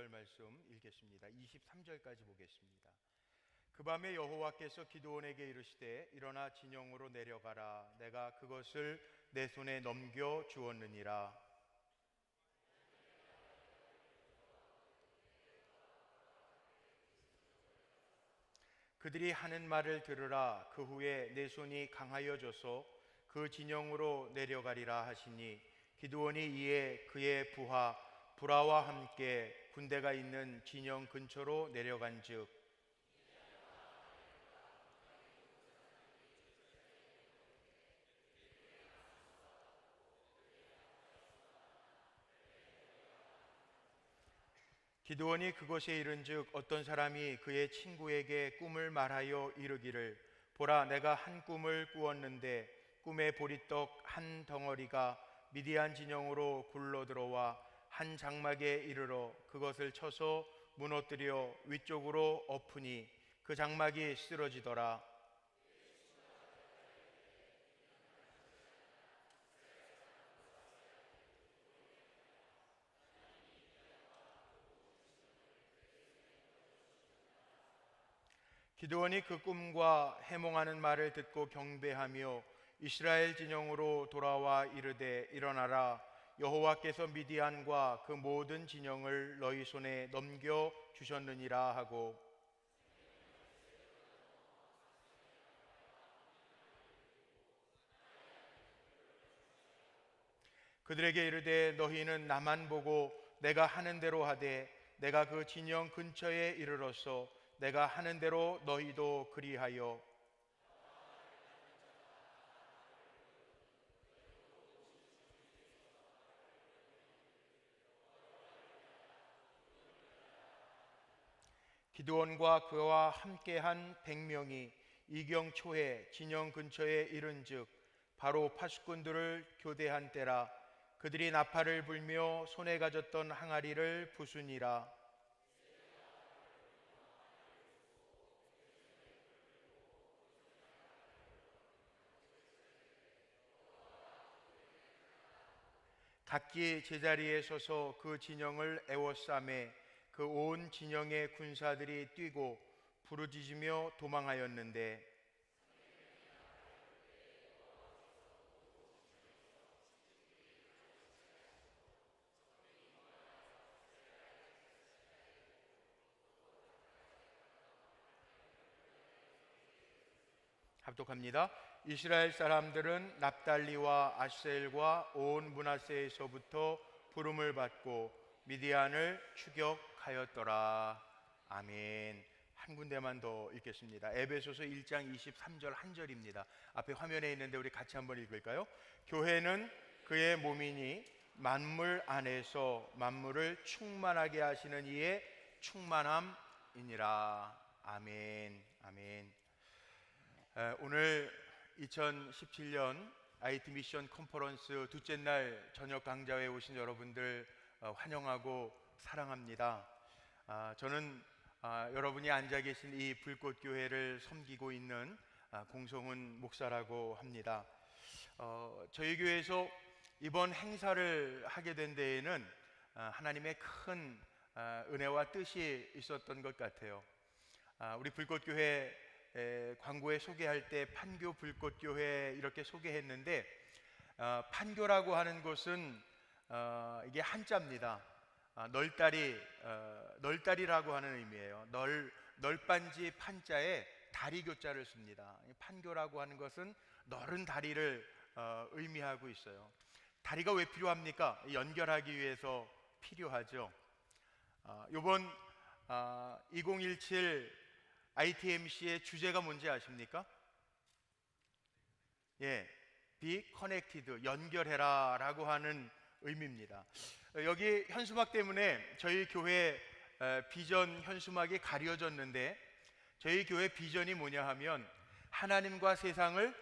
오늘 말씀 읽겠습니다. 23절까지 보겠습니다. 그 밤에 여호와께서 기드온에게 이르시되 일어나 진영으로 내려가라. 내가 그것을 내 손에 넘겨 주었느니라. 그들이 하는 말을 들으라. 그 후에 내 손이 강하여져서 그 진영으로 내려가리라 하시니 기드온이 이에 그의 부하 브라와 함께 군대가 있는 진영 근처로 내려간즉 기드온이 그곳에 이른즉 어떤 사람이 그의 친구에게 꿈을 말하여 이르기를 보라, 내가 한 꿈을 꾸었는데 꿈에 보리떡 한 덩어리가 미디안 진영으로 굴러 들어와 한 장막에 이르러 그것을 쳐서 무너뜨려 위쪽으로 엎으니 그 장막이 쓰러지더라. 기드온이 그 꿈과 해몽하는 말을 듣고 경배하며 이스라엘 진영으로 돌아와 이르되 일어나라. 여호와께서 미디안과 그 모든 진영을 너희 손에 넘겨 주셨느니라 하고 그들에게 이르되 너희는 나만 보고 내가 하는 대로 하되 내가 그 진영 근처에 이르러서 내가 하는 대로 너희도 그리하여 기드온과 그와 함께한 100명이 이경 초에 진영 근처에 이른즉 바로 파수꾼들을 교대한 때라. 그들이 나팔을 불며 손에 가졌던 항아리를 부수니라. 각기 제자리에 서서 그 진영을 에워싸매 그 온 진영의 군사들이 뛰고 부르짖으며 도망하였는데 합독합니다. 이스라엘 사람들은 납달리와 아셀과 온 므낫세에서부터 부름을 받고 미디안을 추격하였더라. 아멘. 한 군데만 더 읽겠습니다. 에베소서 1장 23절 한 절입니다. 앞에 화면에 있는데 우리 같이 한번 읽을까요? 교회는 그의 몸이니 만물 안에서 만물을 충만하게 하시는 이의 충만함이니라. 아멘. 아멘. 오늘 2017년 IT 미션 컨퍼런스 둘째 날 저녁 강좌에 오신 여러분들 환영하고 사랑합니다. 저는 여러분이 앉아 계신 이 불꽃교회를 섬기고 있는 공성훈 목사라고 합니다. 저희 교회에서 이번 행사를 하게 된 데에는 하나님의 큰 은혜와 뜻이 있었던 것 같아요. 우리 불꽃교회 광고에 소개할 때 판교 불꽃교회 이렇게 소개했는데 판교라고 하는 곳은 이게 한자입니다. 널다리라고 하는 의미예요. 널빤지 판자에 다리 교자를 씁니다. 판교라고 하는 것은 넓은 다리를 의미하고 있어요. 다리가 왜 필요합니까? 연결하기 위해서 필요하죠. 이번 2017 ITMC의 주제가 뭔지 아십니까? 예, Be Connected, 연결해라 라고 하는 의미입니다. 여기 현수막 때문에 저희 교회 비전 현수막이 가려졌는데 저희 교회 비전이 뭐냐 하면 하나님과 세상을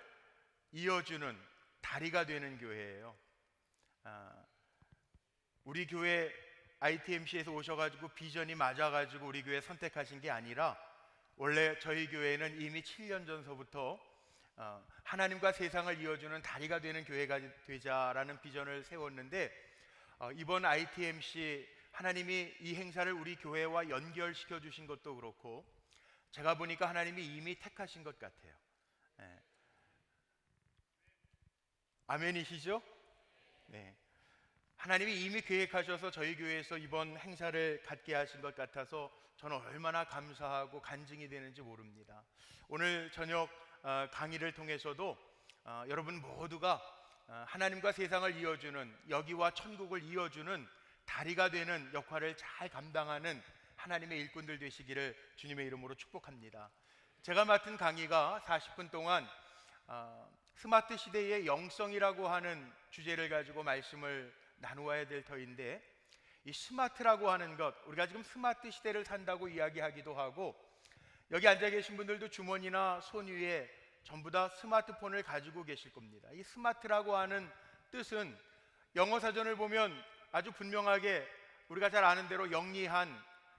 이어주는 다리가 되는 교회예요. 우리 교회 ITMC에서 오셔가지고 비전이 맞아가지고 우리 교회 선택하신 게 아니라 원래 저희 교회는 이미 7년 전서부터 하나님과 세상을 이어주는 다리가 되는 교회가 되자라는 비전을 세웠는데 이번 ITMC 하나님이 이 행사를 우리 교회와 연결시켜 주신 것도 그렇고, 제가 보니까 하나님이 이미 택하신 것 같아요. 예. 아멘이시죠? 네. 하나님이 이미 계획하셔서 저희 교회에서 이번 행사를 갖게 하신 것 같아서 저는 얼마나 감사하고 간증이 되는지 모릅니다. 오늘 저녁 강의를 통해서도 여러분 모두가 하나님과 세상을 이어주는, 여기와 천국을 이어주는 다리가 되는 역할을 잘 감당하는 하나님의 일꾼들 되시기를 주님의 이름으로 축복합니다. 제가 맡은 강의가 40분 동안 스마트 시대의 영성이라고 하는 주제를 가지고 말씀을 나누어야 될 터인데, 이 스마트라고 하는 것, 우리가 지금 스마트 시대를 산다고 이야기하기도 하고, 여기 앉아 계신 분들도 주머니나 손 위에 전부 다 스마트폰을 가지고 계실 겁니다. 이 스마트라고 하는 뜻은 영어 사전을 보면 아주 분명하게 우리가 잘 아는 대로 영리한,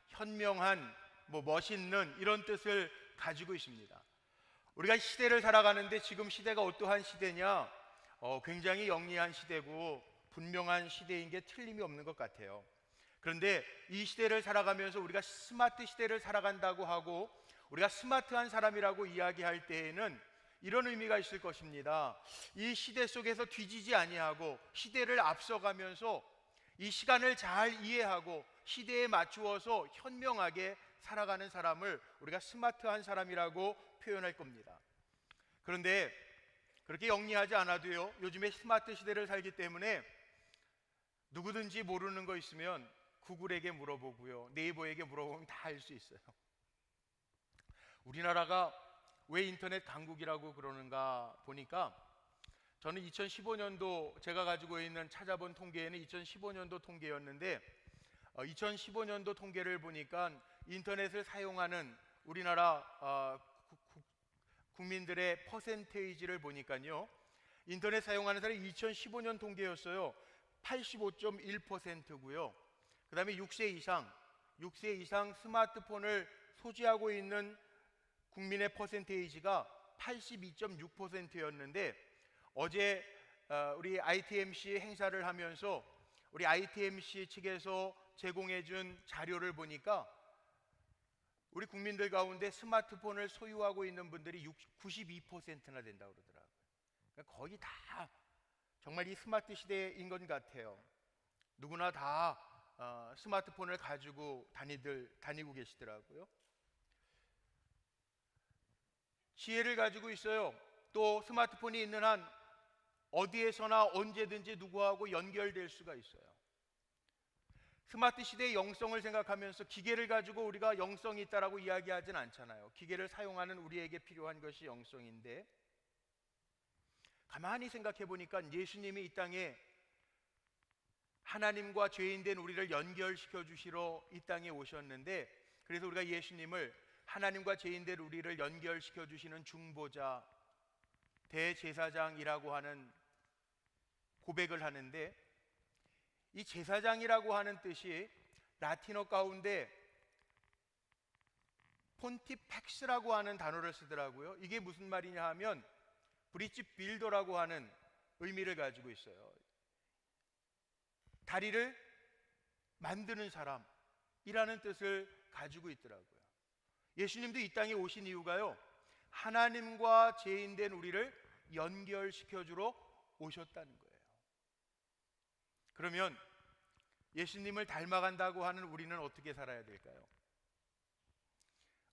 현명한, 멋있는 이런 뜻을 가지고 있습니다. 우리가 시대를 살아가는데 지금 시대가 어떠한 시대냐? 굉장히 영리한 시대고 분명한 시대인 게 틀림이 없는 것 같아요. 그런데 이 시대를 살아가면서 우리가 스마트 시대를 살아간다고 하고 우리가 스마트한 사람이라고 이야기할 때에는 이런 의미가 있을 것입니다. 이 시대 속에서 뒤지지 아니하고 시대를 앞서가면서 이 시간을 잘 이해하고 시대에 맞추어서 현명하게 살아가는 사람을 우리가 스마트한 사람이라고 표현할 겁니다. 그런데 그렇게 영리하지 않아도요, 요즘에 스마트 시대를 살기 때문에 누구든지 모르는 거 있으면 구글에게 물어보고요, 네이버에게 물어보면 다 알 수 있어요. 우리나라가 왜 인터넷 강국이라고 그러는가 보니까, 저는 2015년도 제가 가지고 있는 찾아본 통계에는 2015년도 통계였는데 2015년도 통계를 보니까 인터넷을 사용하는 우리나라 국민들의 퍼센테이지를 보니까요, 인터넷 사용하는 사람이 2015년 통계였어요. 85.1%고요. 그 다음에 6세 이상 스마트폰을 소지하고 있는 국민의 퍼센테이지가 82.6%였는데 어제 우리 ITMC 행사를 하면서 우리 ITMC 측에서 제공해준 자료를 보니까 우리 국민들 가운데 스마트폰을 소유하고 있는 분들이 92%나 된다고 그러더라고요. 그러니까 거의 다 정말 이 스마트 시대인 것 같아요. 누구나 다 스마트폰을 가지고 다니고 계시더라고요. 지혜를 가지고 있어요. 또 스마트폰이 있는 한 어디에서나 언제든지 누구하고 연결될 수가 있어요. 스마트 시대의 영성을 생각하면서 기계를 가지고 우리가 영성이 있다라고 이야기하진 않잖아요. 기계를 사용하는 우리에게 필요한 것이 영성인데, 가만히 생각해 보니까 예수님이 이 땅에 하나님과 죄인된 우리를 연결시켜 주시러 이 땅에 오셨는데, 그래서 우리가 예수님을 하나님과 죄인된 우리를 연결시켜 주시는 중보자, 대제사장이라고 하는 고백을 하는데, 이 제사장이라고 하는 뜻이 라틴어 가운데 폰티펙스라고 하는 단어를 쓰더라고요. 이게 무슨 말이냐 하면 브릿지 빌더라고 하는 의미를 가지고 있어요. 다리를 만드는 사람이라는 뜻을 가지고 있더라고요. 예수님도 이 땅에 오신 이유가요, 하나님과 죄인된 우리를 연결시켜주러 오셨다는 거예요. 그러면 예수님을 닮아간다고 하는 우리는 어떻게 살아야 될까요?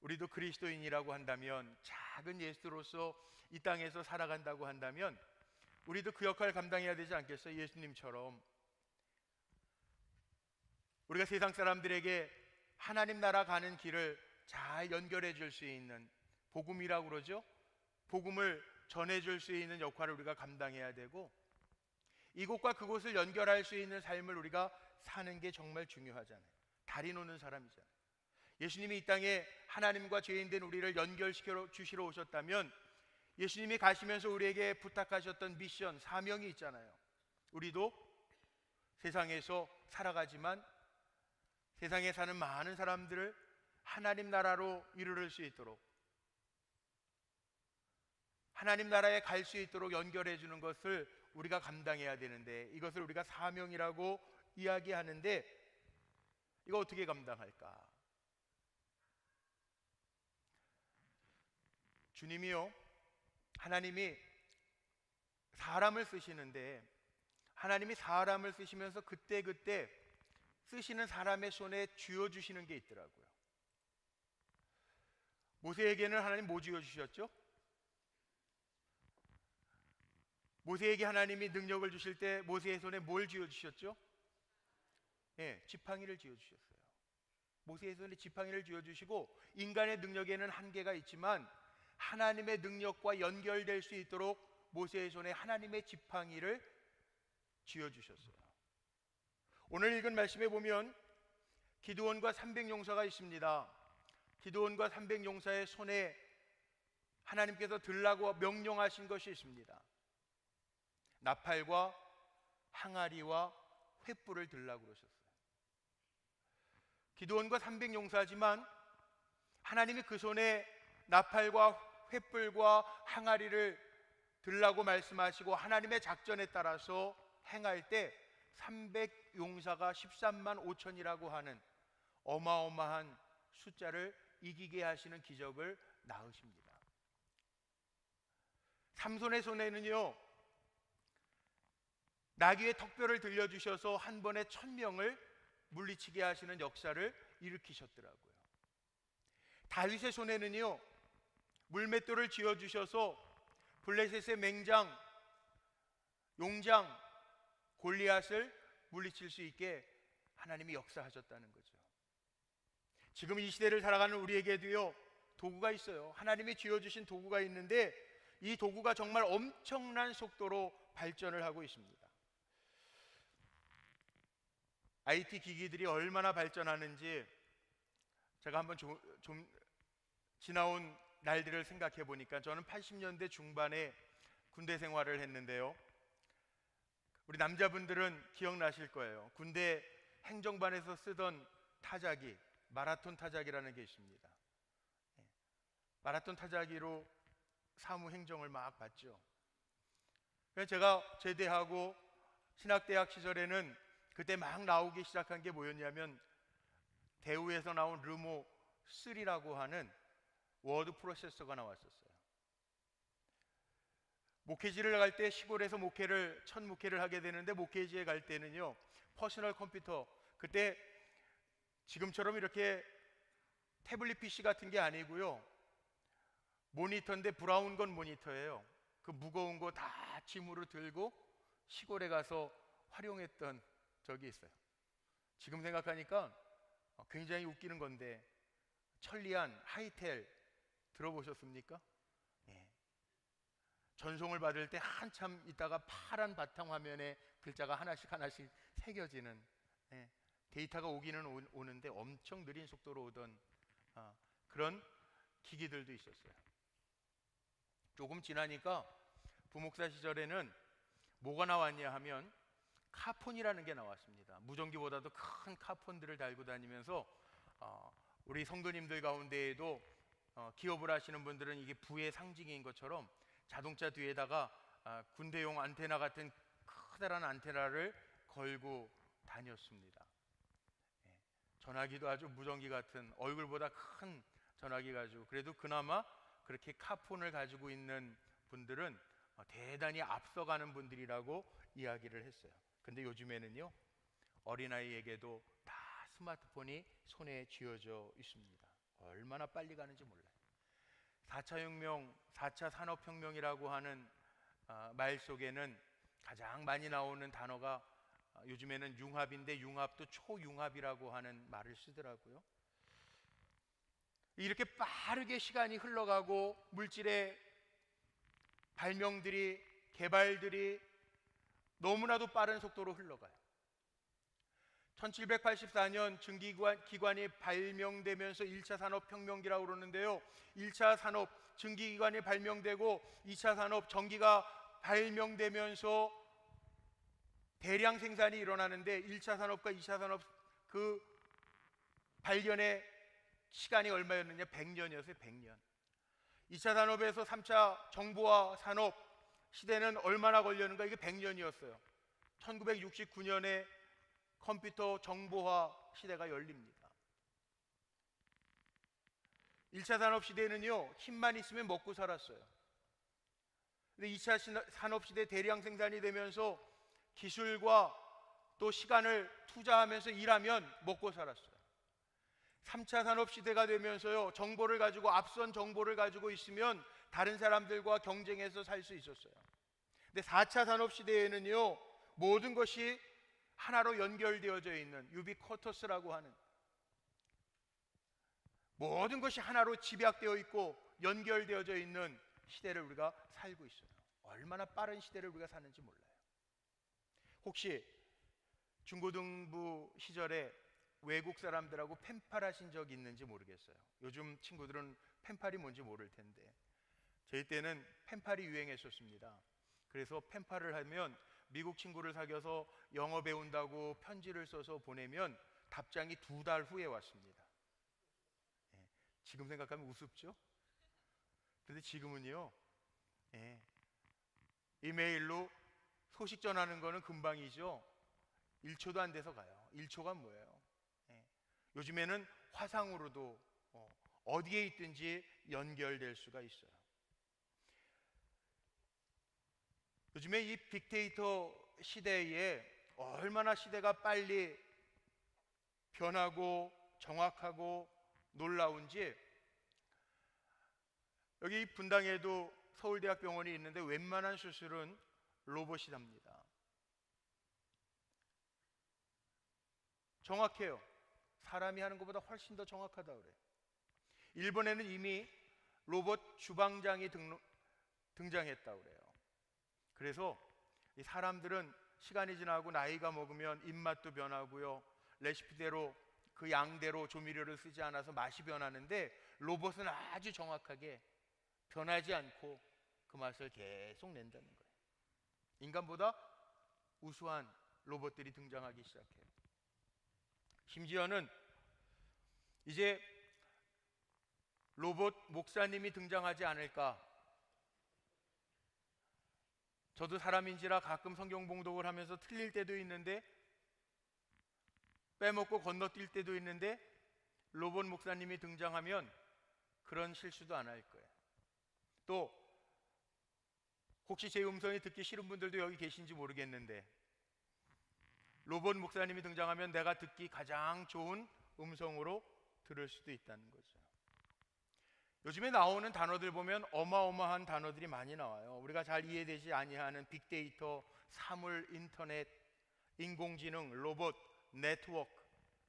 우리도 그리스도인이라고 한다면, 작은 예수로서 이 땅에서 살아간다고 한다면 우리도 그 역할을 감당해야 되지 않겠어요? 예수님처럼 우리가 세상 사람들에게 하나님 나라 가는 길을 잘 연결해 줄 수 있는, 복음이라고 그러죠? 복음을 전해 줄 수 있는 역할을 우리가 감당해야 되고, 이곳과 그곳을 연결할 수 있는 삶을 우리가 사는 게 정말 중요하잖아요. 다리 놓는 사람이잖아요. 예수님이 이 땅에 하나님과 죄인된 우리를 연결시켜 주시러 오셨다면 예수님이 가시면서 우리에게 부탁하셨던 미션, 사명이 있잖아요. 우리도 세상에서 살아가지만 세상에 사는 많은 사람들을 하나님 나라로 이르를 수 있도록, 하나님 나라에 갈 수 있도록 연결해 주는 것을 우리가 감당해야 되는데, 이것을 우리가 사명이라고 이야기하는데, 이거 어떻게 감당할까? 주님이요, 하나님이 사람을 쓰시는데 하나님이 사람을 쓰시면서 그때그때 쓰시는 사람의 손에 쥐어주시는 게 있더라고요. 모세에게는 하나님 뭐 쥐어주셨죠? 모세에게 하나님이 능력을 주실 때 모세의 손에 뭘 쥐어주셨죠? 지팡이를 쥐어주셨어요. 모세의 손에 지팡이를 쥐어주시고, 인간의 능력에는 한계가 있지만 하나님의 능력과 연결될 수 있도록 모세의 손에 하나님의 지팡이를 쥐어주셨어요. 오늘 읽은 말씀에 보면 기드온과 300용사가 있습니다. 기드온과 300용사의 손에 하나님께서 들라고 명령하신 것이 있습니다. 나팔과 항아리와 횃불을 들라고 그러셨어요. 기드온과 300용사지만 하나님이 그 손에 나팔과 횃불과 항아리를 들라고 말씀하시고 하나님의 작전에 따라서 행할 때 300용사가 13만 5천이라고 하는 어마어마한 숫자를 이기게 하시는 기적을 낳으십니다. 삼손의 손에는요, 나귀의 턱뼈를 들려주셔서 한 번에 1000명을 물리치게 하시는 역사를 일으키셨더라고요. 다윗의 손에는요, 물맷돌을 쥐어주셔서 블레셋의 맹장, 용장 골리앗을 물리칠 수 있게 하나님이 역사하셨다는 거죠. 지금 이 시대를 살아가는 우리에게도요, 도구가 있어요. 하나님이 쥐어주신 도구가 있는데 이 도구가 정말 엄청난 속도로 발전을 하고 있습니다. IT 기기들이 얼마나 발전하는지 제가 한번 좀 지나온 날들을 생각해 보니까, 저는 80년대 중반에 군대 생활을 했는데요, 우리 남자분들은 기억나실 거예요. 군대 행정반에서 쓰던 타자기, 마라톤 타자기라는 게 있습니다. 마라톤 타자기로 사무 행정을 막 봤죠. 그래서 제가 제대하고 신학대학 시절에는 그때 막 나오기 시작한 게 뭐였냐면, 대우에서 나온 르모 3라고 하는 워드 프로세서가 나왔었어요. 목회지를 갈 때 시골에서 첫 목회를 하게 되는데, 목회지에 갈 때는요, 퍼스널 컴퓨터, 그때 지금처럼 이렇게 태블릿 PC 같은 게 아니고요, 모니터인데 브라운 건 모니터예요. 그 무거운 거 다 짐으로 들고 시골에 가서 활용했던 적이 있어요. 지금 생각하니까 굉장히 웃기는 건데, 천리안 하이텔 들어보셨습니까? 전송을 받을 때 한참 있다가 파란 바탕 화면에 글자가 하나씩 새겨지는, 데이터가 오기는 오는데 엄청 느린 속도로 오던 그런 기기들도 있었어요. 조금 지나니까 부목사 시절에는 뭐가 나왔냐 하면 카폰이라는 게 나왔습니다. 무전기보다도 큰 카폰들을 달고 다니면서 우리 성도님들 가운데에도 기업을 하시는 분들은 이게 부의 상징인 것처럼 자동차 뒤에다가 군대용 안테나 같은 커다란 안테나를 걸고 다녔습니다. 전화기도 아주 무전기 같은, 얼굴보다 큰 전화기 가지고, 그래도 그나마 그렇게 카폰을 가지고 있는 분들은 대단히 앞서가는 분들이라고 이야기를 했어요. 근데 요즘에는요, 어린아이에게도 다 스마트폰이 손에 쥐어져 있습니다. 얼마나 빨리 가는지 몰라요. 4차 혁명, 4차 산업혁명이라고 하는 말 속에는 가장 많이 나오는 단어가 요즘에는 융합인데, 융합도 초융합이라고 하는 말을 쓰더라고요. 이렇게 빠르게 시간이 흘러가고 물질의 발명들이, 개발들이 너무나도 빠른 속도로 흘러가요. 1784년 증기기관이 발명되면서 1차 산업혁명기라고 그러는데요, 1차 산업 증기기관이 발명되고 2차 산업 전기가 발명되면서 대량 생산이 일어나는데, 1차 산업과 2차 산업 그 발견의 시간이 얼마였느냐? 100년이었어요. 100년. 2차 산업에서 3차 정보화 산업 시대는 얼마나 걸렸는가? 이게 100년이었어요. 1969년에 컴퓨터 정보화 시대가 열립니다. 1차 산업시대는요, 힘만 있으면 먹고 살았어요. 근데 2차 산업시대 대량 생산이 되면서 기술과 또 시간을 투자하면서 일하면 먹고 살았어요. 3차 산업시대가 되면서요, 정보를 가지고, 앞선 정보를 가지고 있으면 다른 사람들과 경쟁해서 살 수 있었어요. 근데 4차 산업시대에는요, 모든 것이 하나로 연결되어져 있는 유비쿼터스라고 하는, 모든 것이 하나로 집약되어 있고 연결되어져 있는 시대를 우리가 살고 있어요. 얼마나 빠른 시대를 우리가 사는지 몰라요. 혹시 중고등부 시절에 외국 사람들하고 펜팔 하신 적 있는지 모르겠어요. 요즘 친구들은 펜팔이 뭔지 모를 텐데, 저희 때는 펜팔이 유행했었습니다. 그래서 펜팔을 하면 미국 친구를 사귀어서 영어 배운다고 편지를 써서 보내면 답장이 2달 후에 왔습니다. 지금 생각하면 우습죠? 근데 지금은요, 이메일로 소식 전하는 거는 금방이죠. 1초도 안 돼서 가요. 1초가 뭐예요? 요즘에는 화상으로도 어디에 있든지 연결될 수가 있어요. 요즘에 이 빅데이터 시대에 얼마나 시대가 빨리 변하고 정확하고 놀라운지, 여기 분당에도 서울대학병원이 있는데 웬만한 수술은 로봇이 합니다. 정확해요. 사람이 하는 것보다 훨씬 더 정확하다 그래요. 일본에는 이미 로봇 주방장이 등장했다 그래요. 그래서 이 사람들은 시간이 지나고 나이가 먹으면 입맛도 변하고요, 레시피대로 그 양대로 조미료를 쓰지 않아서 맛이 변하는데, 로봇은 아주 정확하게 변하지 않고 그 맛을 계속 낸다는 거예요. 인간보다 우수한 로봇들이 등장하기 시작해요. 심지어는 이제 로봇 목사님이 등장하지 않을까. 저도 사람인지라 가끔 성경 봉독을 하면서 틀릴 때도 있는데, 빼먹고 건너뛸 때도 있는데, 로봇 목사님이 등장하면 그런 실수도 안 할 거예요. 또 혹시 제 음성이 듣기 싫은 분들도 여기 계신지 모르겠는데, 로봇 목사님이 등장하면 내가 듣기 가장 좋은 음성으로 들을 수도 있다는 거죠. 요즘에 나오는 단어들 보면 어마어마한 단어들이 많이 나와요. 우리가 잘 이해되지 아니하는 빅데이터, 사물, 인터넷, 인공지능, 로봇, 네트워크,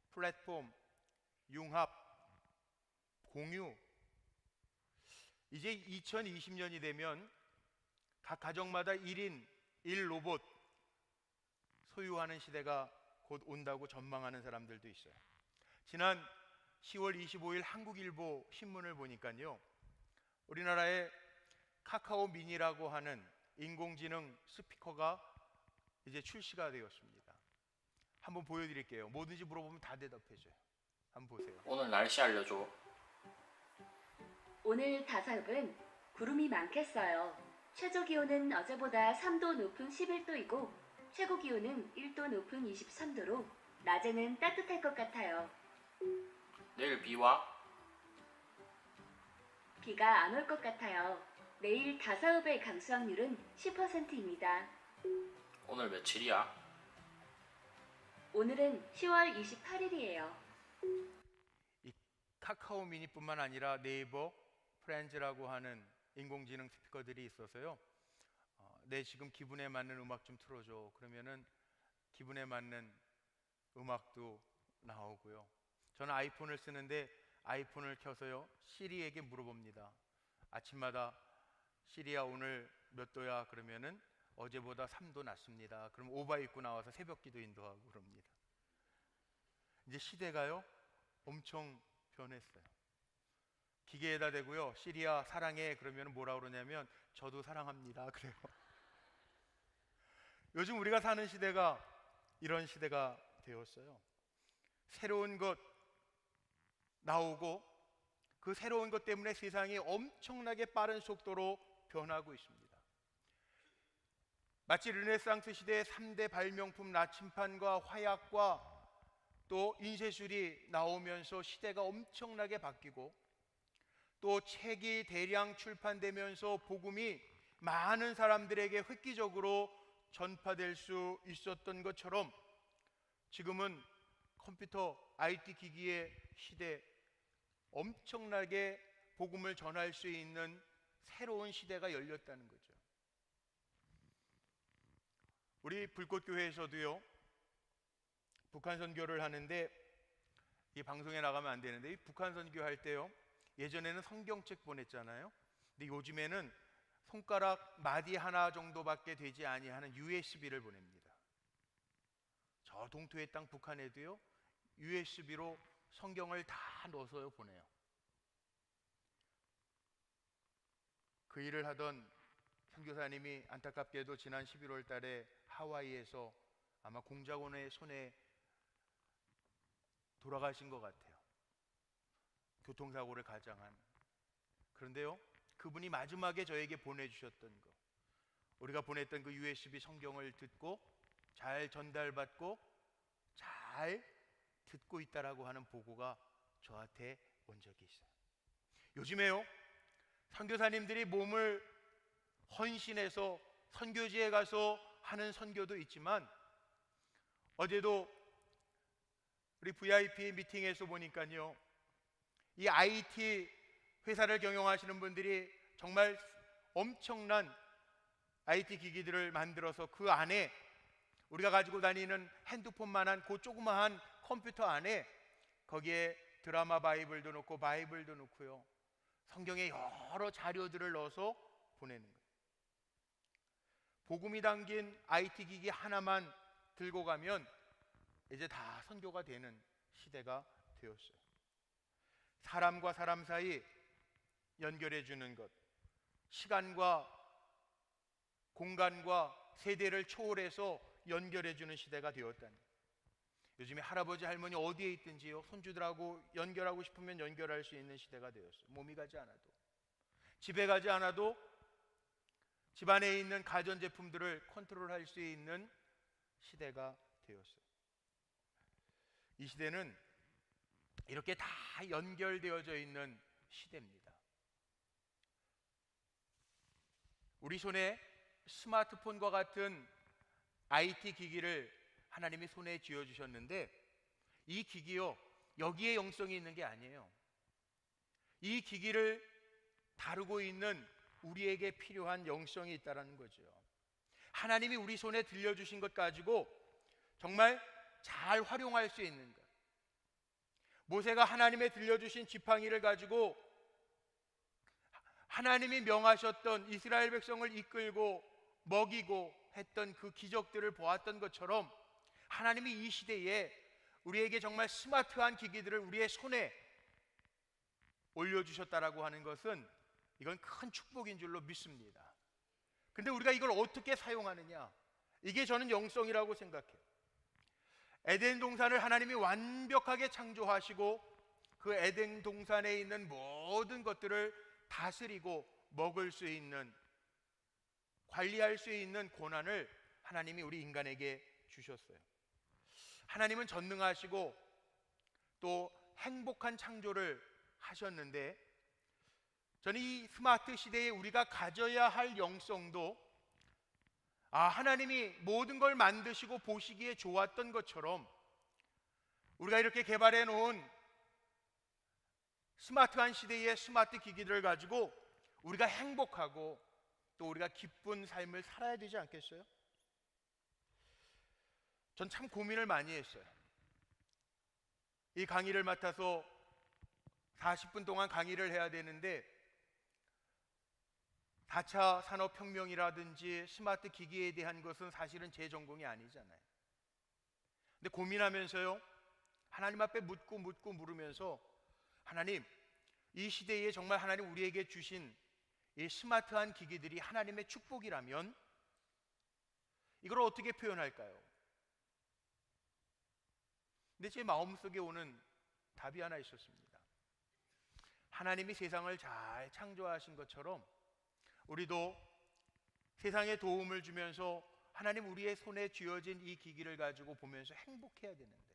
플랫폼, 융합, 공유. 이제 2020년이 되면 각 가정마다 1인 1로봇 소유하는 시대가 곧 온다고 전망하는 사람들도 있어요. 지난 10월 25일 한국일보 신문을 보니까요, 우리나라에 카카오 미니라고 하는 인공지능 스피커가 이제 출시가 되었습니다. 한번 보여드릴게요. 뭐든지 물어보면 다 대답해줘요. 한번 보세요. 오늘 날씨 알려줘. 오늘 다사읍은 구름이 많겠어요. 최저 기온은 어제보다 3도 높은 11도이고 최고 기온은 1도 높은 23도로 낮에는 따뜻할 것 같아요. 내일 비 와? 비가 안 올 것 같아요. 내일 다사읍의 강수확률은 10%입니다. 오늘 며칠이야? 오늘은 10월 28일이에요. 이 카카오 미니뿐만 아니라 네이버, 프렌즈라고 하는 인공지능 스피커들이 있어서요, 내 지금 기분에 맞는 음악 좀 틀어줘 그러면은 기분에 맞는 음악도 나오고요. 저는 아이폰을 쓰는데 아이폰을 켜서요, 시리에게 물어봅니다. 아침마다 시리야 오늘 몇 도야? 그러면은 어제보다 3도 낮습니다. 그럼 오바 입고 나와서 새벽 기도 인도하고 그럽니다. 이제 시대가요 엄청 변했어요. 기계에다 대고요, 시리야 사랑해 그러면 뭐라 그러냐면 저도 사랑합니다 그래요. 요즘 우리가 사는 시대가 이런 시대가 되었어요. 새로운 것 나오고 그 새로운 것 때문에 세상이 엄청나게 빠른 속도로 변하고 있습니다. 마치 르네상스 시대의 3대 발명품 나침판과 화약과 또 인쇄술이 나오면서 시대가 엄청나게 바뀌고 또 책이 대량 출판되면서 복음이 많은 사람들에게 획기적으로 전파될 수 있었던 것처럼 지금은 컴퓨터, IT 기기의 시대, 엄청나게 복음을 전할 수 있는 새로운 시대가 열렸다는 거죠. 우리 불꽃교회에서도요, 북한 선교를 하는데, 이 방송에 나가면 안 되는데, 이 북한 선교할 때요, 예전에는 성경책 보냈잖아요. 근데 요즘에는 손가락 마디 하나 정도밖에 되지 아니하는 USB를 보냅니다. 저 동토의 땅 북한에도요, USB로 성경을 다 넣어서 보내요. 그 일을 하던 선교사님이 안타깝게도 지난 11월 달에 하와이에서 아마 공작원의 손에 돌아가신 것 같아요. 교통사고를 가장한. 그런데요, 그분이 마지막에 저에게 보내주셨던 거, 우리가 보냈던 그 USB 성경을 듣고 잘 전달받고 잘 듣고 있다라고 하는 보고가 저한테 온 적이 있어요. 요즘에요, 선교사님들이 몸을 헌신해서 선교지에 가서 하는 선교도 있지만, 어제도 우리 VIP 미팅에서 보니까요, 이 IT 회사를 경영하시는 분들이 정말 엄청난 IT 기기들을 만들어서 그 안에 우리가 가지고 다니는 핸드폰만한 그 조그마한 컴퓨터 안에 거기에 드라마 바이블도 넣고 바이블도 넣고요, 성경의 여러 자료들을 넣어서 보내는 거예요. 복음이 담긴 IT 기기 하나만 들고 가면 이제 다 선교가 되는 시대가 되었어요. 사람과 사람 사이 연결해 주는 것, 시간과 공간과 세대를 초월해서 연결해 주는 시대가 되었다니. 요즘에 할아버지 할머니 어디에 있든지요, 손주들하고 연결하고 싶으면 연결할 수 있는 시대가 되었어요. 몸이 가지 않아도, 집에 가지 않아도 집안에 있는 가전제품들을 컨트롤할 수 있는 시대가 되었어요. 이 시대는 이렇게 다 연결되어져 있는 시대입니다. 우리 손에 스마트폰과 같은 IT 기기를 하나님이 손에 쥐어주셨는데, 이 기기요, 여기에 영성이 있는 게 아니에요. 이 기기를 다루고 있는 우리에게 필요한 영성이 있다는 거죠. 하나님이 우리 손에 들려주신 것 가지고 정말 잘 활용할 수 있는 것. 모세가 하나님의 들려주신 지팡이를 가지고 하나님이 명하셨던 이스라엘 백성을 이끌고 먹이고 했던 그 기적들을 보았던 것처럼, 하나님이 이 시대에 우리에게 정말 스마트한 기기들을 우리의 손에 올려주셨다라고 하는 것은, 이건 큰 축복인 줄로 믿습니다. 근데 우리가 이걸 어떻게 사용하느냐, 이게 저는 영성이라고 생각해요. 에덴 동산을 하나님이 완벽하게 창조하시고 그 에덴 동산에 있는 모든 것들을 다스리고 먹을 수 있는, 관리할 수 있는 권한을 하나님이 우리 인간에게 주셨어요. 하나님은 전능하시고 또 행복한 창조를 하셨는데, 저는 이 스마트 시대에 우리가 가져야 할 영성도, 하나님이 모든 걸 만드시고 보시기에 좋았던 것처럼 우리가 이렇게 개발해 놓은 스마트한 시대의 스마트 기기들을 가지고 우리가 행복하고 또 우리가 기쁜 삶을 살아야 되지 않겠어요? 전 참 고민을 많이 했어요. 이 강의를 맡아서 40분 동안 강의를 해야 되는데, 4차 산업혁명이라든지 스마트 기기에 대한 것은 사실은 제 전공이 아니잖아요. 근데 고민하면서요, 하나님 앞에 묻고 물으면서, 하나님, 이 시대에 정말 하나님 우리에게 주신 이 스마트한 기기들이 하나님의 축복이라면 이걸 어떻게 표현할까요? 근데 제 마음속에 오는 답이 하나 있었습니다. 하나님이 세상을 잘 창조하신 것처럼 우리도 세상에 도움을 주면서 하나님 우리의 손에 쥐어진 이 기기를 가지고 보면서 행복해야 되는데,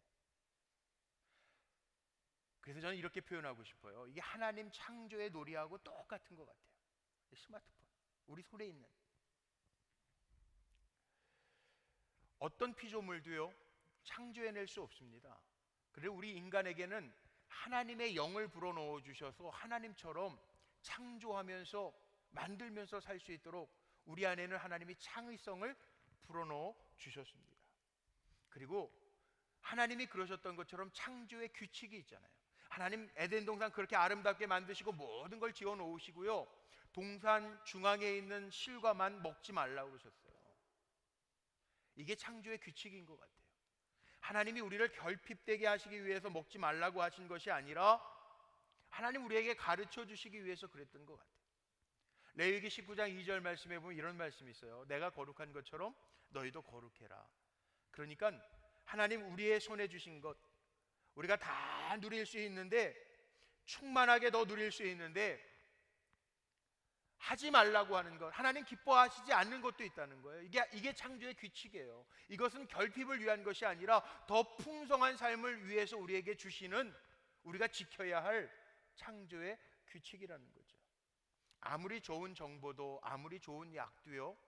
그래서 저는 이렇게 표현하고 싶어요. 이게 하나님 창조의 놀이하고 똑같은 것 같아요. 스마트폰, 우리 손에 있는 어떤 피조물도요 창조해낼 수 없습니다. 그리고 우리 인간에게는 하나님의 영을 불어넣어 주셔서 하나님처럼 창조하면서 만들면서 살 수 있도록 우리 안에는 하나님이 창의성을 불어넣어 주셨습니다. 그리고 하나님이 그러셨던 것처럼 창조의 규칙이 있잖아요. 하나님 에덴 동산 그렇게 아름답게 만드시고 모든 걸 지어 놓으시고요, 동산 중앙에 있는 실과만 먹지 말라고 그러셨어요. 이게 창조의 규칙인 것 같아요. 하나님이 우리를 결핍되게 하시기 위해서 먹지 말라고 하신 것이 아니라 하나님 우리에게 가르쳐 주시기 위해서 그랬던 것 같아요. 레위기 19장 2절 말씀에 보면 이런 말씀이 있어요. 내가 거룩한 것처럼 너희도 거룩해라. 그러니까 하나님 우리의 손에 주신 것 우리가 다 누릴 수 있는데, 충만하게 더 누릴 수 있는데 하지 말라고 하는 것, 하나님 기뻐하시지 않는 것도 있다는 거예요. 이게 창조의 규칙이에요. 이것은 결핍을 위한 것이 아니라 더 풍성한 삶을 위해서 우리에게 주시는, 우리가 지켜야 할 창조의 규칙이라는 거죠. 아무리 좋은 정보도, 아무리 좋은 약도요,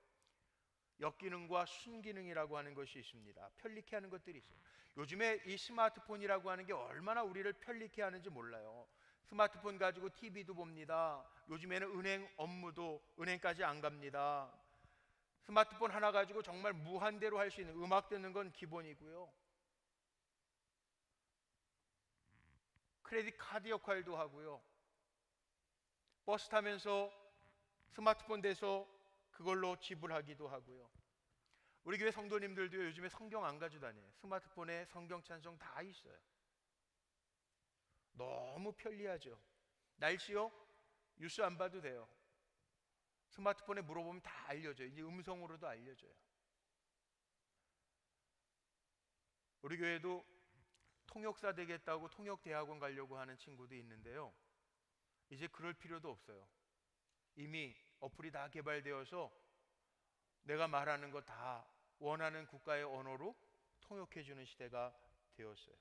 역기능과 순기능이라고 하는 것이 있습니다. 편리케 하는 것들이 있어요. 요즘에 이 스마트폰이라고 하는 게 얼마나 우리를 편리케 하는지 몰라요. 스마트폰 가지고 TV도 봅니다. 요즘에는 은행 업무도 은행까지 안 갑니다. 스마트폰 하나 가지고 정말 무한대로 할 수 있는, 음악 듣는 건 기본이고요, 크레딧 카드 역할도 하고요, 버스 타면서 스마트폰 대서 그걸로 지불하기도 하고요. 우리 교회 성도님들도 요즘에 성경 안 가지고 다녀요. 스마트폰에 성경 찬송 다 있어요. 너무 편리하죠. 날씨요? 뉴스 안 봐도 돼요. 스마트폰에 물어보면 다 알려줘요. 이제 음성으로도 알려줘요. 우리 교회도 통역사 되겠다고 통역대학원 가려고 하는 친구도 있는데요, 이제 그럴 필요도 없어요. 이미 어플이 다 개발되어서 내가 말하는 거 다 원하는 국가의 언어로 통역해 주는 시대가 되었어요.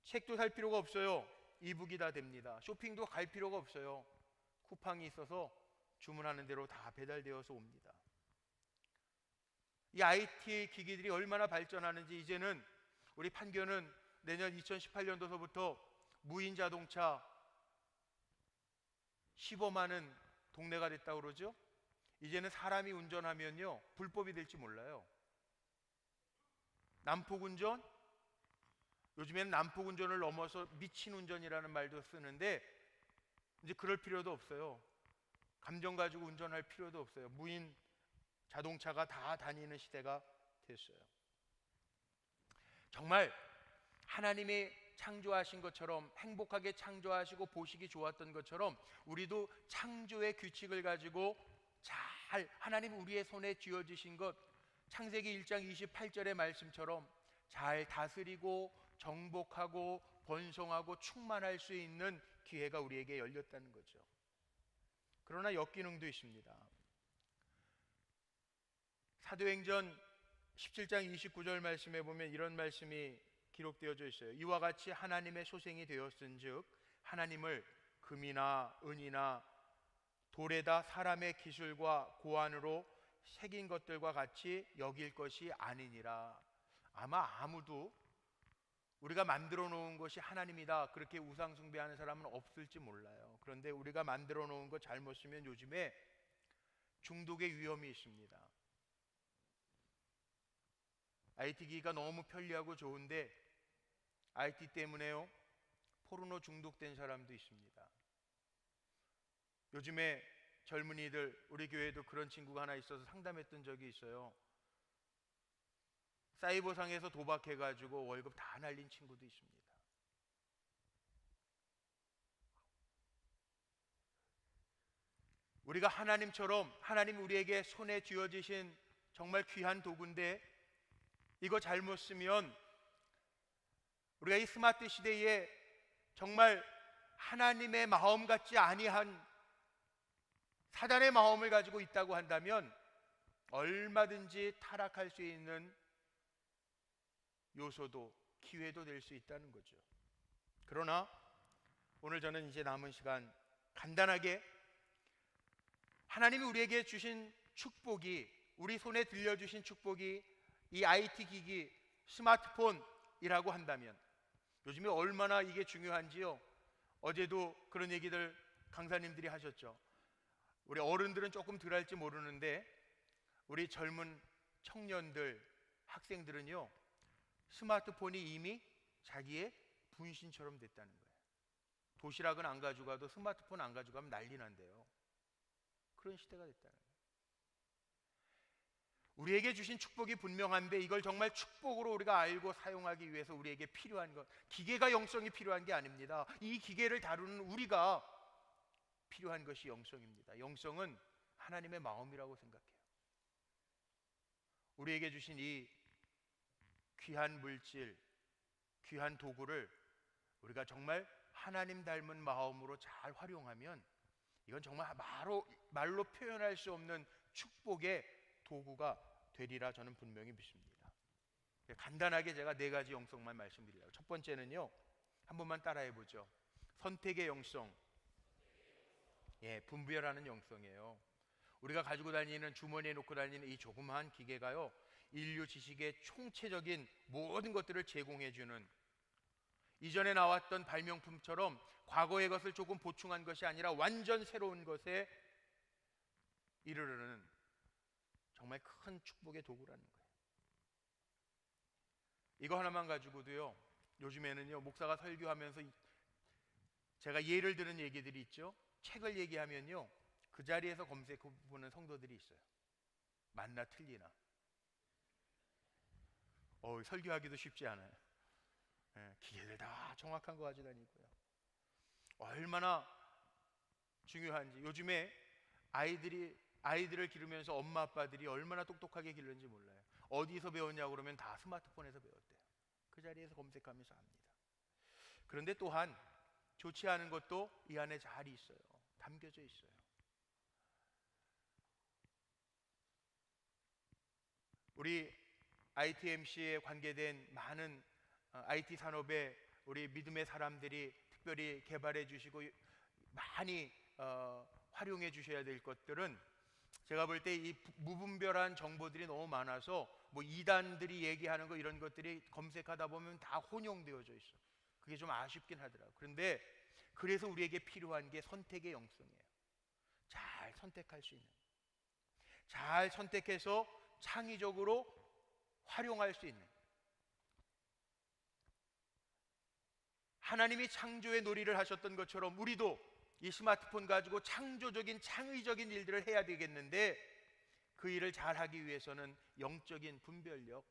책도 살 필요가 없어요. 이북이 다 됩니다. 쇼핑도 갈 필요가 없어요. 쿠팡이 있어서 주문하는 대로 다 배달되어서 옵니다. 이 IT 기기들이 얼마나 발전하는지, 이제는 우리 판교는 내년 2018년도서부터 무인 자동차 시범하는 동네가 됐다고 그러죠. 이제는 사람이 운전하면요 불법이 될지 몰라요. 난폭운전, 요즘에는 난폭운전을 넘어서 미친 운전이라는 말도 쓰는데, 이제 그럴 필요도 없어요. 감정 가지고 운전할 필요도 없어요. 무인 자동차가 다 다니는 시대가 됐어요. 정말 하나님이 창조하신 것처럼, 행복하게 창조하시고 보시기 좋았던 것처럼 우리도 창조의 규칙을 가지고 잘, 하나님 우리의 손에 쥐어주신 것, 창세기 1장 28절의 말씀처럼 잘 다스리고 정복하고 번성하고 충만할 수 있는 기회가 우리에게 열렸다는 거죠. 그러나 역기능도 있습니다. 사도행전 17장 29절 말씀에 보면 이런 말씀이 기록되어져 있어요. 이와 같이 하나님의 소생이 되었은즉 하나님을 금이나 은이나 돌에다 사람의 기술과 고안으로 새긴 것들과 같이 여길 것이 아니니라. 아마 아무도 우리가 만들어 놓은 것이 하나님이다 그렇게 우상 숭배하는 사람은 없을지 몰라요. 그런데 우리가 만들어 놓은 거 잘못 쓰면 요즘에 중독의 위험이 있습니다. IT 기기가 너무 편리하고 좋은데 IT 때문에요 포르노 중독된 사람도 있습니다. 요즘에 젊은이들, 우리 교회에도 그런 친구가 하나 있어서 상담했던 적이 있어요. 사이버상에서 도박해가지고 월급 다 날린 친구도 있습니다. 우리가 하나님처럼, 하나님 우리에게 손에 쥐어주신 정말 귀한 도구인데 이거 잘못 쓰면 우리가 이 스마트 시대에 정말 하나님의 마음 같지 아니한 사단의 마음을 가지고 있다고 한다면 얼마든지 타락할 수 있는 요소도 기회도 될 수 있다는 거죠. 그러나 오늘 저는 이제 남은 시간 간단하게 하나님이 우리에게 주신 축복이, 우리 손에 들려주신 축복이 이 IT 기기, 스마트폰이라고 한다면 요즘에 얼마나 이게 중요한지요. 어제도 그런 얘기들 강사님들이 하셨죠. 우리 어른들은 조금 덜 할지 모르는데 우리 젊은 청년들, 학생들은요, 스마트폰이 이미 자기의 분신처럼 됐다는 거예요. 도시락은 안 가져가도 스마트폰 안 가져가면 난리 난대요. 그런 시대가 됐다는 거예요. 우리에게 주신 축복이 분명한데 이걸 정말 축복으로 우리가 알고 사용하기 위해서 우리에게 필요한 것, 기계가 영성이 필요한 게 아닙니다. 이 기계를 다루는 우리가 필요한 것이 영성입니다. 영성은 하나님의 마음이라고 생각해요. 우리에게 주신 이 귀한 물질, 귀한 도구를 우리가 정말 하나님 닮은 마음으로 잘 활용하면 이건 정말 말로 표현할 수 없는 축복의 도구가 되리라 저는 분명히 믿습니다. 간단하게 제가 4가지 영성만 말씀드리려고. 첫 번째는요, 한 번만 따라해 보죠. 선택의 영성. 분별하는 영성이에요. 우리가 가지고 다니는, 주머니에 놓고 다니는 이 조그마한 기계가요, 인류 지식의 총체적인 모든 것들을 제공해 주는, 이전에 나왔던 발명품처럼 과거의 것을 조금 보충한 것이 아니라 완전 새로운 것에 이르르는 정말 큰 축복의 도구라는 거예요. 이거 하나만 가지고도요, 요즘에는요, 목사가 설교하면서 제가 예를 드는 얘기들이 있죠. 책을 얘기하면요, 그 자리에서 검색해 보는 성도들이 있어요. 맞나 틀리나. 설교하기도 쉽지 않아요. 기계들 다 정확한 거 가지고 다니고요. 얼마나 중요한지. 요즘에 아이들을 기르면서 엄마 아빠들이 얼마나 똑똑하게 기르는지 몰라요. 어디서 배웠냐고 그러면 다 스마트폰에서 배웠대요. 그 자리에서 검색하면서 합니다. 그런데 또한 좋지 않은 것도 이 안에 잘 있어요. 담겨져 있어요. 우리 ITMC에 관계된 많은 IT 산업에 우리 믿음의 사람들이 특별히 개발해 주시고 많이 활용해 주셔야 될 것들은, 제가 볼 때 이 무분별한 정보들이 너무 많아서 이단들이 얘기하는 거 이런 것들이 검색하다 보면 다 혼용되어져 있어. 그게 좀 아쉽긴 하더라고요. 그런데 그래서 우리에게 필요한 게 선택의 영성이에요. 잘 선택할 수 있는, 잘 선택해서 창의적으로 활용할 수 있는, 하나님이 창조의 놀이를 하셨던 것처럼 우리도 이 스마트폰 가지고 창조적인, 창의적인 일들을 해야 되겠는데, 그 일을 잘 하기 위해서는 영적인 분별력,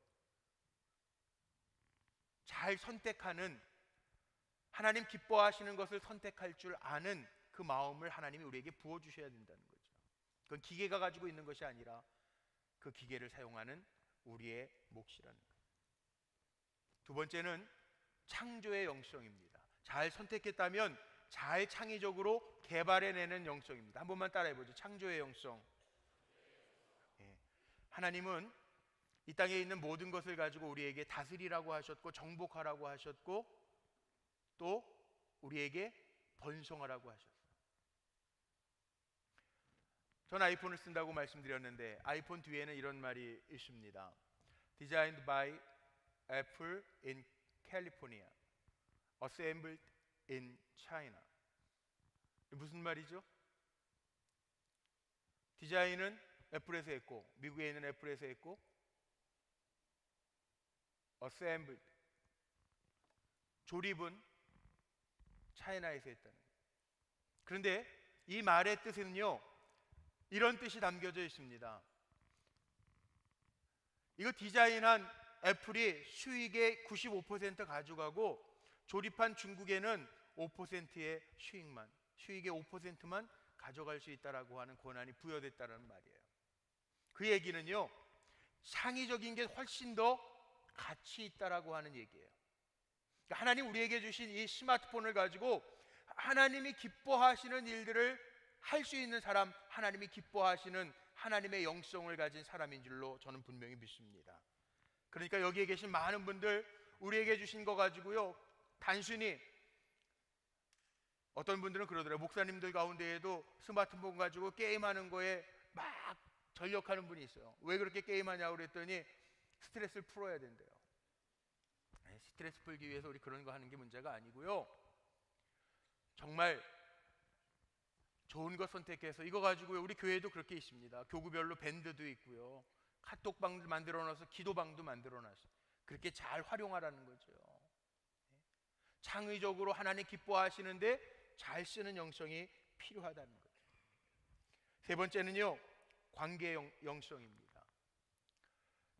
잘 선택하는, 하나님 기뻐하시는 것을 선택할 줄 아는 그 마음을 하나님이 우리에게 부어주셔야 된다는 거죠. 그건 기계가 가지고 있는 것이 아니라 그 기계를 사용하는 우리의 몫이라는 거예요. 두 번째는 창조의 영성입니다. 잘 선택했다면 잘 창의적으로 개발해내는 영성입니다. 한 번만 따라해보죠. 창조의 영성. 하나님은 이 땅에 있는 모든 것을 가지고 우리에게 다스리라고 하셨고, 정복하라고 하셨고, 또 우리에게 번성하라고 하셨어요. 전 아이폰을 쓴다고 말씀드렸는데 아이폰 뒤에는 이런 말이 있습니다. Designed by Apple in California, Assembled in China. 무슨 말이죠? 디자인은 애플에서 했고, 미국에 있는 애플에서 했고, Assembled, 조립은 차이나에서 했다는 거예요. 그런데 이 말의 뜻은요, 이런 뜻이 담겨져 있습니다. 이거 디자인한 애플이 수익의 95% 가져가고 조립한 중국에는 5%의 수익의 5%만 가져갈 수 있다라고 하는 권한이 부여됐다는 말이에요. 그 얘기는요, 창의적인 게 훨씬 더 가치 있다라고 하는 얘기예요. 그러니까 하나님 우리에게 주신 이 스마트폰을 가지고 하나님이 기뻐하시는 일들을 할 수 있는 사람, 하나님이 기뻐하시는 하나님의 영성을 가진 사람인 줄로 저는 분명히 믿습니다. 그러니까 여기에 계신 많은 분들 우리에게 주신 거 가지고요, 단순히 어떤 분들은 그러더라고요. 목사님들 가운데에도 스마트폰 가지고 게임하는 거에 막 전력하는 분이 있어요. 왜 그렇게 게임하냐고 그랬더니 스트레스를 풀어야 된대요. 스트레스 풀기 위해서 우리 그런 거 하는 게 문제가 아니고요, 정말 좋은 것 선택해서, 이거 가지고 우리 교회도 그렇게 있습니다. 교구별로 밴드도 있고요, 카톡방 만들어 놔서 기도방도 만들어 놨어요. 그렇게 잘 활용하라는 거죠. 창의적으로 하나님 기뻐하시는데 잘 쓰는 영성이 필요하다는 거죠. 세 번째는요, 관계 영성입니다.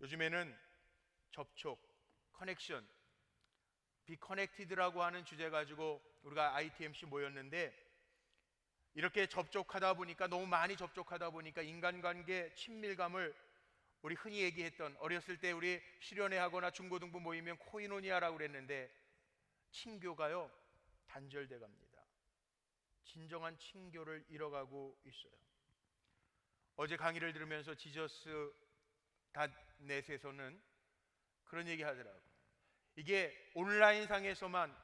요즘에는 접촉, 커넥션, 비 커넥티드라고 하는 주제 가지고 우리가 ITMC 모였는데, 이렇게 접촉하다 보니까, 너무 많이 접촉하다 보니까 인간관계 친밀감을, 우리 흔히 얘기했던, 어렸을 때 우리 실연회 하거나 중고등부 모이면 코이노니아라고 그랬는데, 친교가요 단절돼 갑니다. 진정한 친교를 잃어가고 있어요. 어제 강의를 들으면서 지저스 닷넷에서는 그런 얘기 하더라고요. 이게 온라인상에서만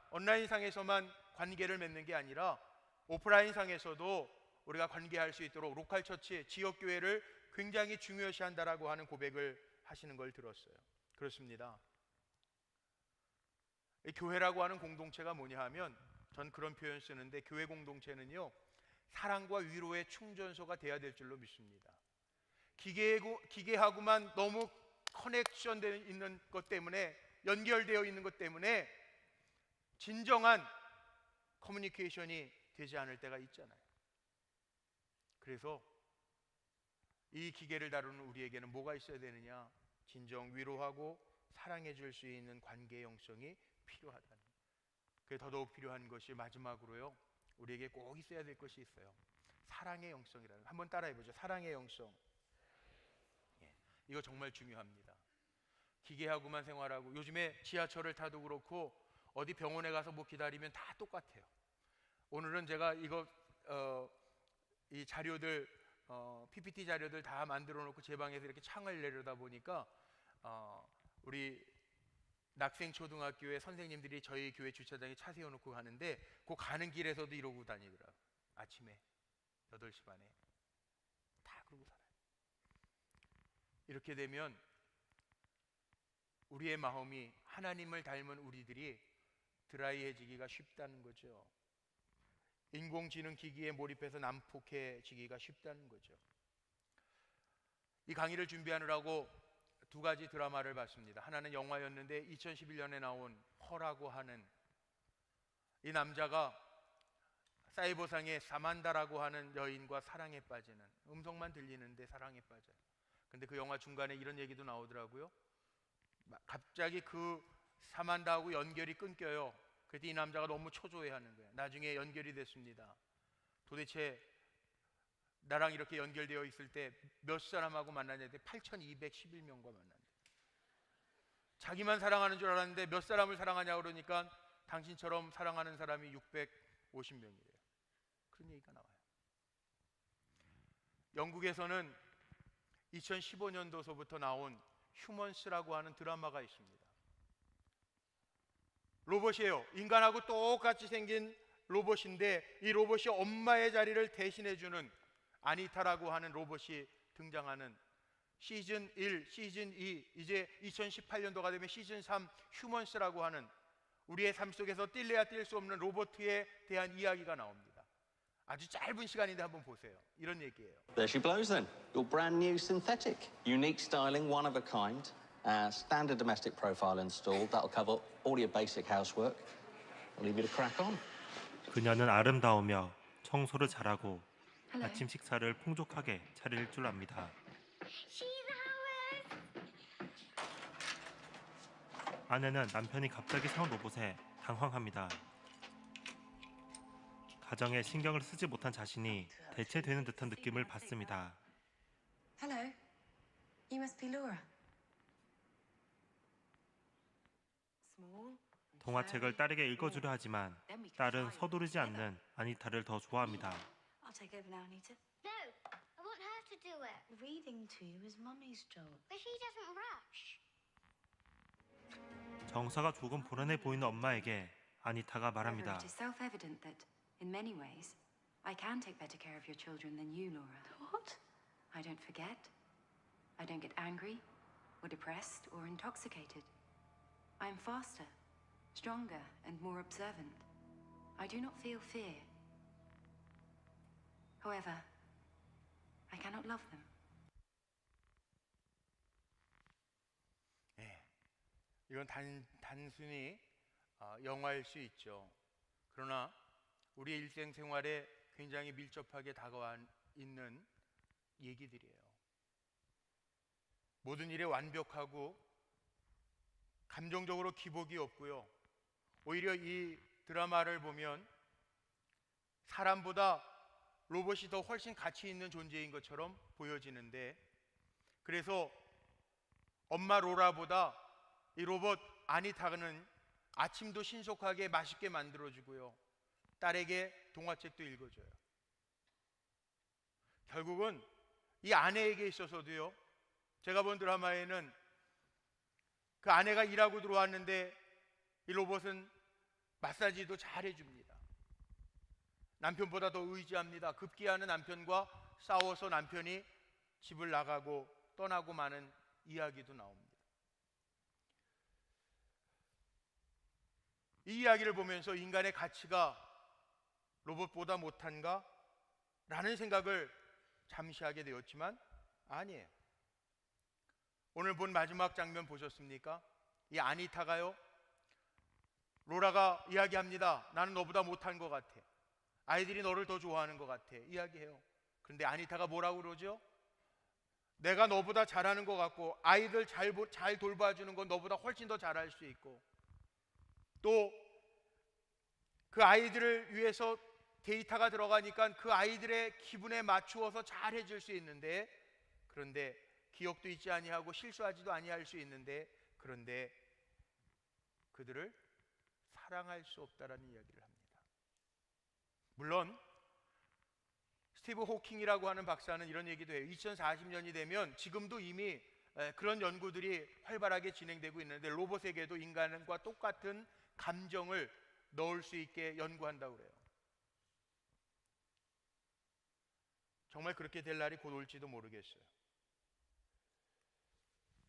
관계를 맺는 게 아니라 오프라인상에서도 우리가 관계할 수 있도록 로컬 처치, 지역 교회를 굉장히 중요시 한다라고 하는 고백을 하시는 걸 들었어요. 그렇습니다. 이 교회라고 하는 공동체가 뭐냐 하면, 전 그런 표현 쓰는데, 교회 공동체는요, 사랑과 위로의 충전소가 돼야 될 줄로 믿습니다. 기계하고만 너무 커넥션되어 있는 것 때문에, 연결되어 있는 것 때문에 진정한 커뮤니케이션이 되지 않을 때가 있잖아요. 그래서 이 기계를 다루는 우리에게는 뭐가 있어야 되느냐? 진정 위로하고 사랑해 줄 수 있는 관계 영성이 필요하다는 거예요. 그게 더더욱 필요한 것이, 마지막으로요, 우리에게 꼭 있어야 될 것이 있어요. 사랑의 영성이라는 거. 한번 따라해 보죠. 사랑의 영성. 이거 정말 중요합니다. 기계하고만 생활하고, 요즘에 지하철을 타도 그렇고 어디 병원에 가서 뭐 기다리면 다 똑같아요. 오늘은 제가 이거 이 자료들, PPT 자료들 다 만들어 놓고 제 방에서 이렇게 창을 내려다 보니까 우리 낙생초등학교의 선생님들이 저희 교회 주차장에 차 세워놓고 가는데, 그 가는 길에서도 이러고 다니더라고요. 아침에 8시 반에 다 그러고 살아요. 이렇게 되면 우리의 마음이 하나님을 닮은 우리들이 드라이해지기가 쉽다는 거죠. 인공지능 기기에 몰입해서 난폭해지기가 쉽다는 거죠. 이 강의를 준비하느라고 두 가지 드라마를 봤습니다. 하나는 영화였는데 2011년에 나온 허라고 하는, 이 남자가 사이버상의 사만다라고 하는 여인과 사랑에 빠지는, 음성만 들리는데 사랑에 빠져요. 근데 그 영화 중간에 이런 얘기도 나오더라고요. 갑자기 그 사만다하고 연결이 끊겨요. 그때 이 남자가 너무 초조해하는 거예요. 나중에 연결이 됐습니다. 도대체 나랑 이렇게 연결되어 있을 때 몇 사람하고 만나냐, 8,211명과 만난다. 자기만 사랑하는 줄 알았는데 몇 사람을 사랑하냐고 그러니까 당신처럼 사랑하는 사람이 650명이래요. 그런 얘기가 나와요. 영국에서는 2015년도서부터 나온 휴먼스라고 하는 드라마가 있습니다. 로봇이에요. 인간하고 똑같이 생긴 로봇인데, 이 로봇이 엄마의 자리를 대신해주는 아니타라고 하는 로봇이 등장하는 시즌 1, 시즌 2, 이제 2018년도가 되면 시즌 3 휴먼스라고 하는, 우리의 삶 속에서 뛸래야 뛸 수 없는 로봇에 대한 이야기가 나옵니다. 아주 짧은 시간인데 한번 보세요. 이런 얘기예요. There she blows then. Your brand new synthetic. Unique styling, one of a kind. Standard domestic profile installed. That'll cover all your basic housework. I'll leave you to crack on. 그녀는 아름다우며 청소를 잘하고 아침 식사를 풍족하게 차릴 줄 압니다. 아내는 남편이 갑자기 사온 로봇에 당황합니다. 가정에 신경을 쓰지 못한 자신이 대체되는 듯한 느낌을 받습니다. Hello. You must be Laura. Small. 동화책을 딸에게 읽어주려 하지만 딸은 서두르지 않는 아니타를 더 좋아합니다. I'll take over now, Anita. No, I want her to do it. Reading to you is Mummy's job. But she doesn't rush. 정서가 조금 불안해 보이는 엄마에게 아니타가 However, 말합니다. it is self-evident that, in many ways, I can take better care of your children than you, Laura. What? I don't forget. I don't get angry, or depressed, or intoxicated. I am faster, stronger, and more observant. I do not feel fear. However, I cannot love them. 이건 단순히 영화일 수 있죠. 그러나 우리의 일생생활에 굉장히 밀접하게 다가와 있는 얘기들이에요. 모든 일에 완벽하고 감정적으로 기복이 없고요. 오히려 이 드라마를 보면 사람보다 로봇이 더 훨씬 가치 있는 존재인 것처럼 보여지는데, 그래서 엄마 로라보다 이 로봇 아니타는 아침도 신속하게 맛있게 만들어주고요, 딸에게 동화책도 읽어줘요. 결국은 이 아내에게 있어서도요, 제가 본 드라마에는 그 아내가 일하고 들어왔는데 이 로봇은 마사지도 잘 해줍니다. 남편보다 더 의지합니다. 급기야는 남편과 싸워서 남편이 집을 나가고 떠나고 마는 이야기도 나옵니다. 이 이야기를 보면서 인간의 가치가 로봇보다 못한가? 라는 생각을 잠시 하게 되었지만 아니에요. 오늘 본 마지막 장면 보셨습니까? 이 아니타가요, 로라가 이야기합니다. 나는 너보다 못한 것 같아. 아이들이 너를 더 좋아하는 것 같아. 이야기해요. 그런데 아니타가 뭐라고 그러죠? 내가 너보다 잘하는 것 같고 아이들 잘 돌봐주는 건 너보다 훨씬 더 잘할 수 있고, 또 그 아이들을 위해서 데이터가 들어가니까 그 아이들의 기분에 맞추어서 잘 해줄 수 있는데, 그런데 기억도 잊지 아니하고 실수하지도 아니할 수 있는데, 그런데 그들을 사랑할 수 없다라는 이야기를 합니다. 물론 스티브 호킹이라고 하는 박사는 이런 얘기도 해요. 2040년이 되면 지금도 이미 그런 연구들이 활발하게 진행되고 있는데, 로봇에게도 인간과 똑같은 감정을 넣을 수 있게 연구한다고 그래요. 정말 그렇게 될 날이 곧 올지도 모르겠어요.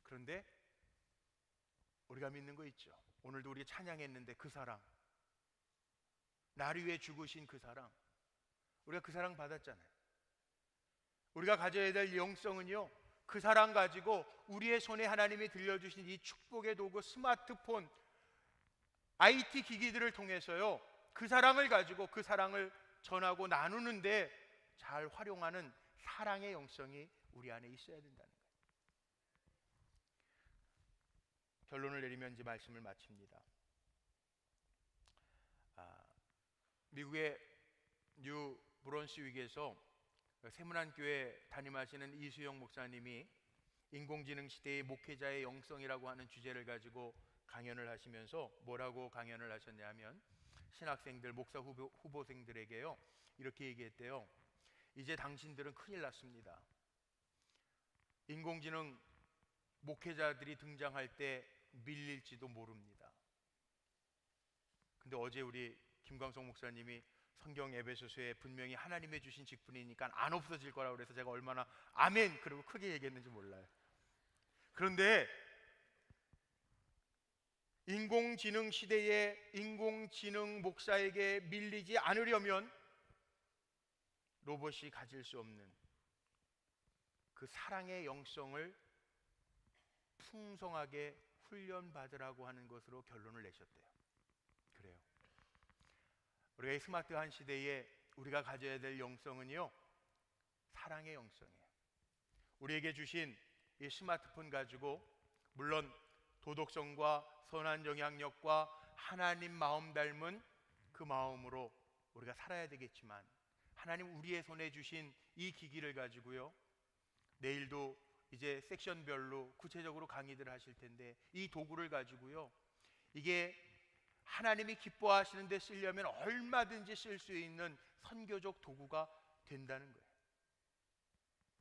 그런데 우리가 믿는 거 있죠. 오늘도 우리 찬양했는데 그 사랑, 나를 위해 죽으신 그 사랑, 우리가 그 사랑 받았잖아요. 우리가 가져야 될 영성은요, 그 사랑 가지고 우리의 손에 하나님이 들려주신 이 축복의 도구 스마트폰, IT 기기들을 통해서요, 그 사랑을 가지고 그 사랑을 전하고 나누는데 잘 활용하는 사랑의 영성이 우리 안에 있어야 된다는 거예요. 결론을 내리면 이제 말씀을 마칩니다. 미국의 뉴 브론스윅에서 세문안교회 담임하시는 이수영 목사님이 인공지능 시대의 목회자의 영성이라고 하는 주제를 가지고 강연을 하시면서 뭐라고 강연을 하셨냐면, 신학생들, 목사 후보생들에게요, 이렇게 얘기했대요. 이제 당신들은 큰일 났습니다. 인공지능 목회자들이 등장할 때 밀릴지도 모릅니다. 근데 어제 우리 김광석 목사님이 성경 에베소서에 분명히 하나님의 주신 직분이니까 안 없어질 거라고 그래서 제가 얼마나 아멘 그러고 크게 얘기했는지 몰라요. 그런데 인공지능 시대에 인공지능 목사에게 밀리지 않으려면 로봇이 가질 수 없는 그 사랑의 영성을 풍성하게 훈련받으라고 하는 것으로 결론을 내셨대요. 그래요. 우리가 이 스마트한 시대에 우리가 가져야 될 영성은요, 사랑의 영성이에요. 우리에게 주신 이 스마트폰 가지고 물론 도덕성과 선한 영향력과 하나님 마음 닮은 그 마음으로 우리가 살아야 되겠지만, 하나님 우리의 손에 주신 이 기기를 가지고요, 내일도 이제 섹션별로 구체적으로 강의들을 하실 텐데, 이 도구를 가지고요, 이게 하나님이 기뻐하시는 데 쓰려면 얼마든지 쓸 수 있는 선교적 도구가 된다는 거예요.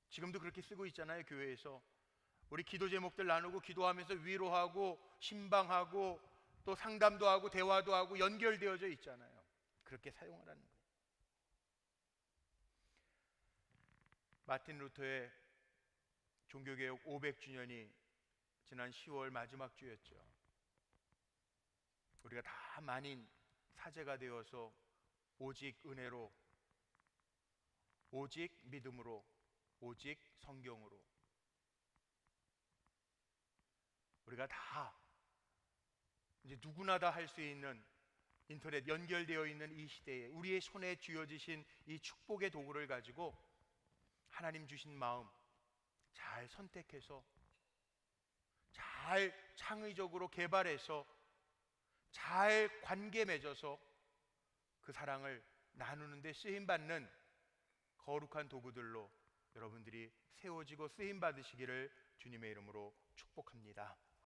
지금도 그렇게 쓰고 있잖아요. 교회에서 우리 기도 제목들 나누고 기도하면서 위로하고 신방하고 또 상담도 하고 대화도 하고 연결되어져 있잖아요. 그렇게 사용하라는 거예요. 마틴 루터의 종교개혁 500주년이 지난 10월 마지막 주였죠. 우리가 다 만인 사제가 되어서 오직 은혜로, 오직 믿음으로, 오직 성경으로 우리가 다 이제 누구나 다 할 수 있는 인터넷 연결되어 있는 이 시대에 우리의 손에 쥐어지신 이 축복의 도구를 가지고 하나님 주신 마음 잘 선택해서 잘 창의적으로 개발해서 잘 관계 맺어서 그 사랑을 나누는 데 쓰임 받는 거룩한 도구들로 여러분들이 세워지고 쓰임 받으시기를 주님의 이름으로 축복합니다.